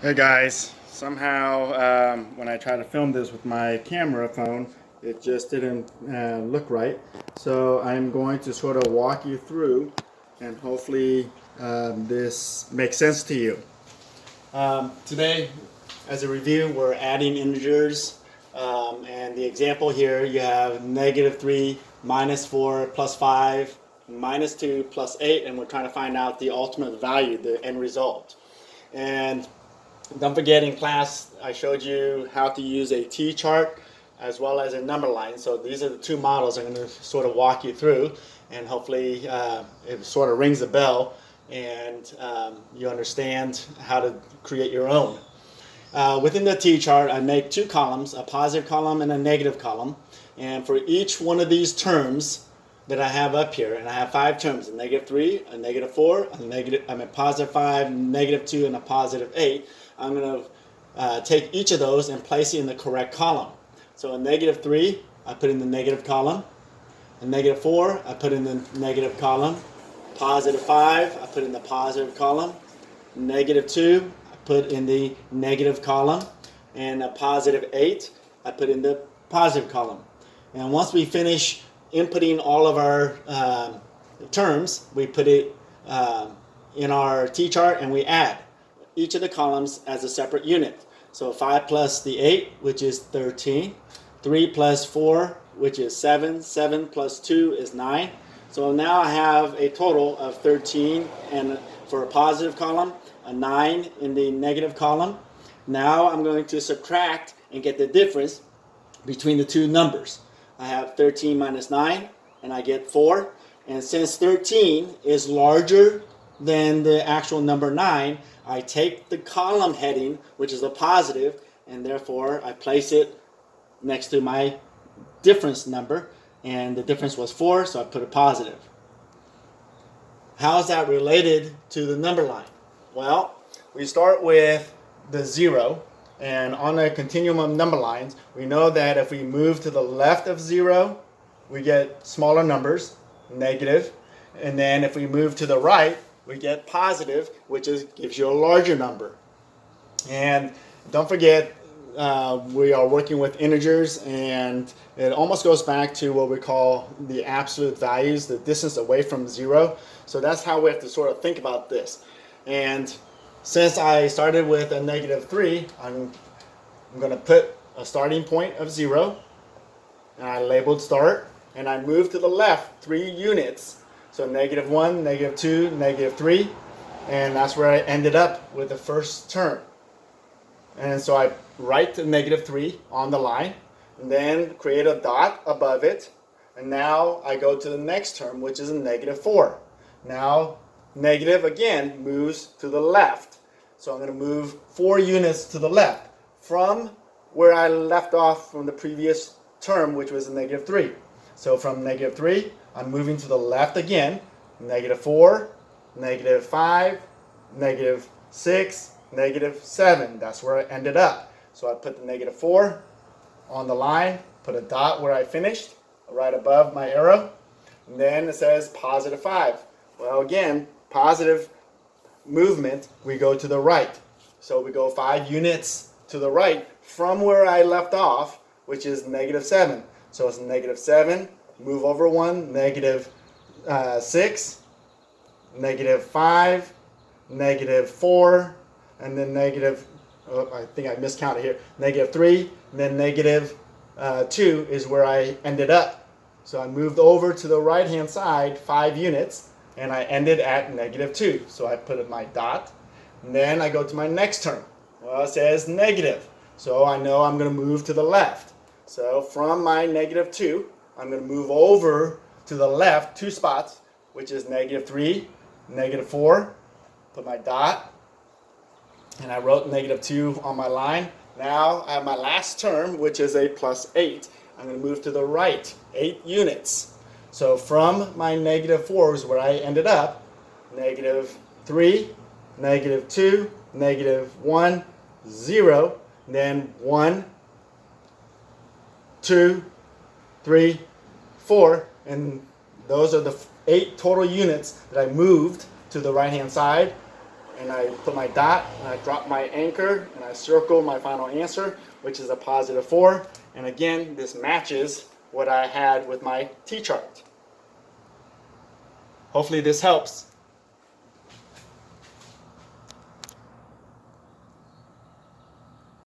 Hey guys, somehow when I tried to film this with my camera phone, it just didn't look right. So I'm going to sort of walk you through and hopefully this makes sense to you. Today, as a review, we're adding integers. And the example here, you have -3, -4, +5, -2, +8, and we're trying to find out the ultimate value, the end result. And don't forget, in class I showed you how to use a T-chart as well as a number line. So these are the two models I'm going to sort of walk you through, and hopefully it sort of rings a bell and you understand how to create your own. Within the T-chart, I make two columns, a positive column and a negative column. And for each one of these terms that I have up here, and I have 5 terms, a -3, a -4, a +5, -2, and a +8, I'm going to take each of those and place it in the correct column. So a -3, I put in the negative column. A -4, I put in the negative column. +5, I put in the positive column. -2, I put in the negative column. And a +8, I put in the positive column. And once we finish inputting all of our terms, we put it in our T-chart and we add each of the columns as a separate unit. So 5 plus the 8, which is 13. 3 plus 4, which is 7. 7 plus 2 is 9. So now I have a total of 13 and for a positive column, a 9 in the negative column. Now I'm going to subtract and get the difference between the two numbers. I have 13 minus 9 and I get 4. And since 13 is larger than the actual number 9, I take the column heading, which is a positive, and therefore I place it next to my difference number, and the difference was 4, so I put a positive. How is that related to the number line? Well, we start with the 0, and on a continuum of number lines, we know that if we move to the left of 0, we get smaller numbers, negative, and then if we move to the right, we get positive, which gives you a larger number. And don't forget, we are working with integers, and it almost goes back to what we call the absolute values, the distance away from 0. So that's how we have to sort of think about this. And since I started with a -3, I'm going to put a starting point of 0, and I labeled start, and I move to the left 3 units. So -1, -2, -3, and that's where I ended up with the first term. And so I write the -3 on the line, and then create a dot above it, and now I go to the next term, which is a -4. Now negative again moves to the left, so I'm going to move 4 units to the left from where I left off from the previous term, which was a -3. So from -3, I'm moving to the left again, -4, -5, -6, -7. That's where I ended up. So I put the -4 on the line, put a dot where I finished, right above my arrow, and then it says +5. Well, again, positive movement, we go to the right. So we go 5 units to the right from where I left off, which is -7. So it's -7, move over 1, -6, -5, -4, and then I think I miscounted here, -3, and then -2 is where I ended up. So I moved over to the right hand side 5 units, and I ended at -2. So I put my dot, and then I go to my next term. Well, it says negative, so I know I'm going to move to the left. So from my -2, I'm going to move over to the left 2 spots, which is -3, -4. Put my dot, and I wrote -2 on my line. Now I have my last term, which is a +8. I'm going to move to the right 8 units. So from my -4 is where I ended up, -3, -2, -1, 0, then 1, 2, 3, 4, and those are the 8 total units that I moved to the right hand side. and I put my dot, and I drop my anchor, and I circle my final answer, which is a positive 4. And again, this matches what I had with my T-chart. Hopefully this helps.